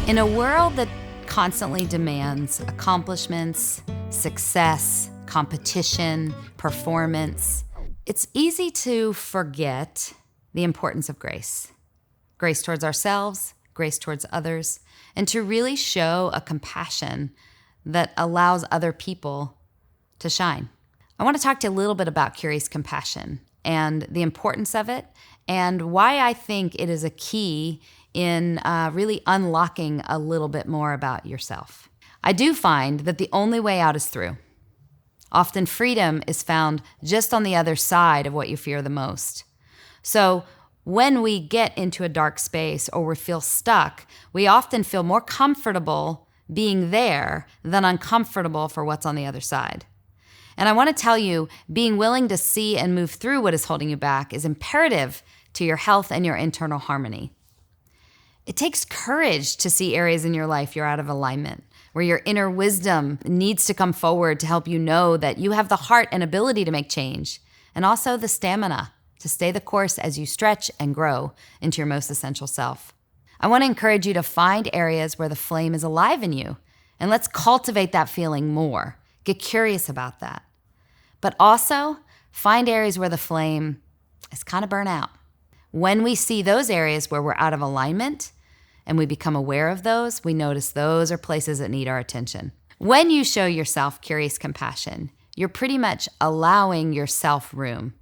In a world that constantly demands accomplishments, success, competition, performance, it's easy to forget the importance of grace. Grace towards ourselves, grace towards others, and to really show a compassion that allows other people to shine. I want to talk to you a little bit about curious compassion and the importance of it and why I think it is a key in really unlocking a little bit more about yourself. I do find that the only way out is through. Often freedom is found just on the other side of what you fear the most. So when we get into a dark space or we feel stuck, we often feel more comfortable being there than uncomfortable for what's on the other side. And I want to tell you, being willing to see and move through what is holding you back is imperative to your health and your internal harmony. It takes courage to see areas in your life you're out of alignment, where your inner wisdom needs to come forward to help you know that you have the heart and ability to make change, and also the stamina to stay the course as you stretch and grow into your most essential self. I want to encourage you to find areas where the flame is alive in you, and let's cultivate that feeling more. Get curious about that. But also, find areas where the flame is kind of burnt out. When we see those areas where we're out of alignment, and we become aware of those, we notice those are places that need our attention. When you show yourself curious compassion, you're pretty much allowing yourself room.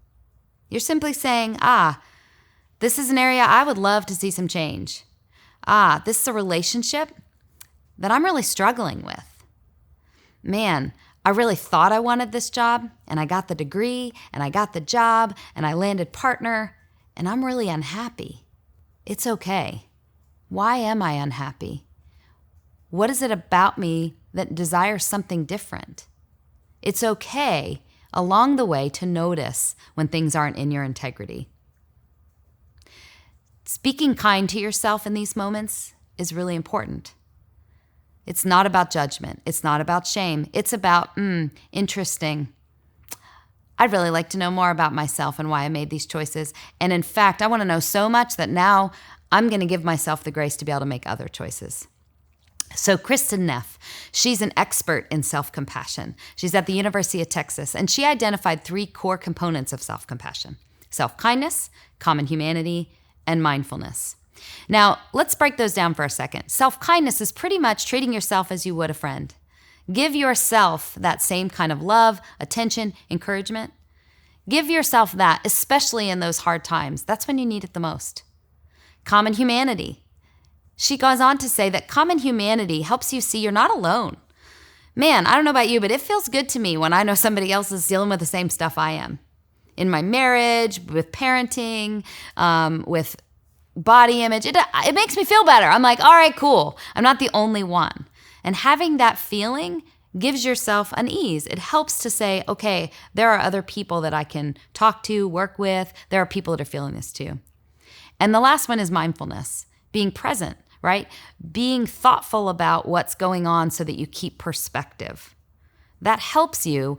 You're simply saying, this is an area I would love to see some change. This is a relationship that I'm really struggling with. Man, I really thought I wanted this job, and I got the degree, and I got the job, and I landed partner, and I'm really unhappy. It's okay. Why am I unhappy? What is it about me that desires something different? It's okay along the way to notice when things aren't in your integrity. Speaking kind to yourself in these moments is really important. It's not about judgment. It's not about shame. It's about, interesting. I'd really like to know more about myself and why I made these choices. And in fact, I want to know so much that now I'm going to give myself the grace to be able to make other choices. So Kristen Neff, she's an expert in self-compassion. She's at the University of Texas, and she identified 3 core components of self-compassion: self-kindness, common humanity, and mindfulness. Now, let's break those down for a second. Self-kindness is pretty much treating yourself as you would a friend. Give yourself that same kind of love, attention, encouragement. Give yourself that, especially in those hard times. That's when you need it the most. Common humanity. She goes on to say that common humanity helps you see you're not alone. Man, I don't know about you, but it feels good to me when I know somebody else is dealing with the same stuff I am. In my marriage, with parenting, with body image, it makes me feel better. I'm like, all right, cool. I'm not the only one. And having that feeling gives yourself an ease. It helps to say, okay, there are other people that I can talk to, work with. There are people that are feeling this too. And the last one is mindfulness, being present, right? Being thoughtful about what's going on so that you keep perspective. That helps you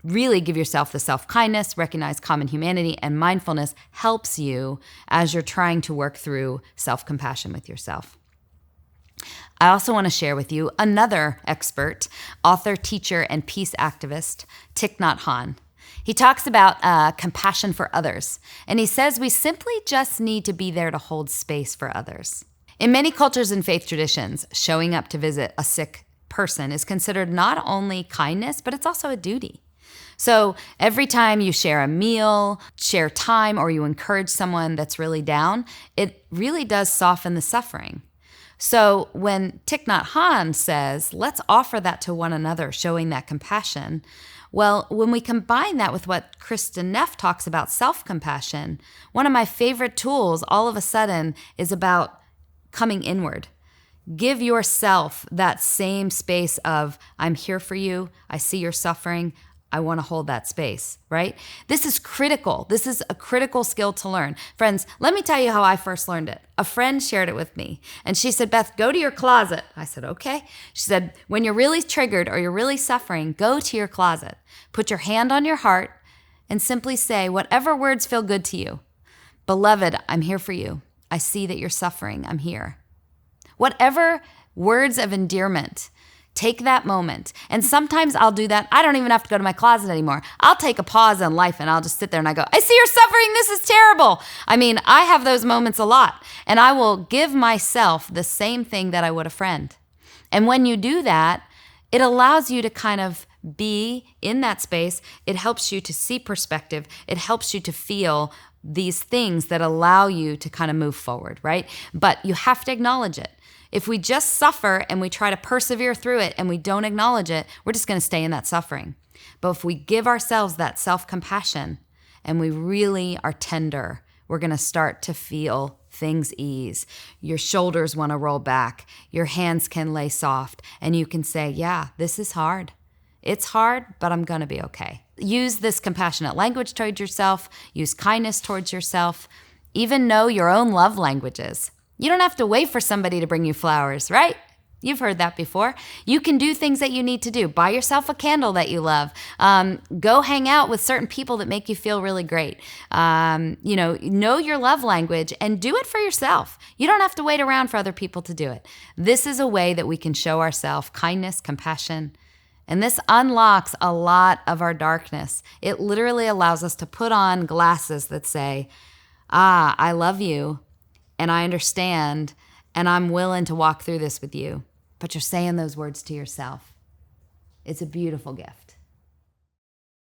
really give yourself the self-kindness, recognize common humanity, and mindfulness helps you as you're trying to work through self-compassion with yourself. I also want to share with you another expert, author, teacher, and peace activist, Thich Nhat Hanh. He talks about compassion for others, and he says we simply just need to be there to hold space for others. In many cultures and faith traditions, showing up to visit a sick person is considered not only kindness, but it's also a duty. So every time you share a meal, share time, or you encourage someone that's really down, it really does soften the suffering. So when Thich Nhat Hanh says, let's offer that to one another, showing that compassion, well, when we combine that with what Kristen Neff talks about self-compassion, one of my favorite tools all of a sudden is about coming inward. Give yourself that same space of, I'm here for you, I see your suffering, I want to hold that space, right? This is critical. This is a critical skill to learn. Friends, let me tell you how I first learned it. A friend shared it with me, and she said, Beth, go to your closet. I said, okay. She said, when you're really triggered or you're really suffering, go to your closet. Put your hand on your heart and simply say whatever words feel good to you. Beloved, I'm here for you. I see that you're suffering. I'm here. Whatever words of endearment, take that moment. And sometimes I'll do that. I don't even have to go to my closet anymore. I'll take a pause in life and I'll just sit there and I go, I see you're suffering. This is terrible. I mean, I have those moments a lot. And I will give myself the same thing that I would a friend. And when you do that, it allows you to kind of be in that space. It helps you to see perspective. It helps you to feel these things that allow you to kind of move forward, right? But you have to acknowledge it. If we just suffer and we try to persevere through it and we don't acknowledge it, we're just going to stay in that suffering. But if we give ourselves that self-compassion and we really are tender, we're going to start to feel things ease. Your shoulders want to roll back. Your hands can lay soft. And you can say, yeah, this is hard. It's hard, but I'm going to be okay. Use this compassionate language towards yourself. Use kindness towards yourself. Even know your own love languages. You don't have to wait for somebody to bring you flowers, right? You've heard that before. You can do things that you need to do. Buy yourself a candle that you love. Go hang out with certain people that make you feel really great. Know your love language and do it for yourself. You don't have to wait around for other people to do it. This is a way that we can show ourselves kindness, compassion, and this unlocks a lot of our darkness. It literally allows us to put on glasses that say, I love you, and I understand, and I'm willing to walk through this with you. But you're saying those words to yourself. It's a beautiful gift.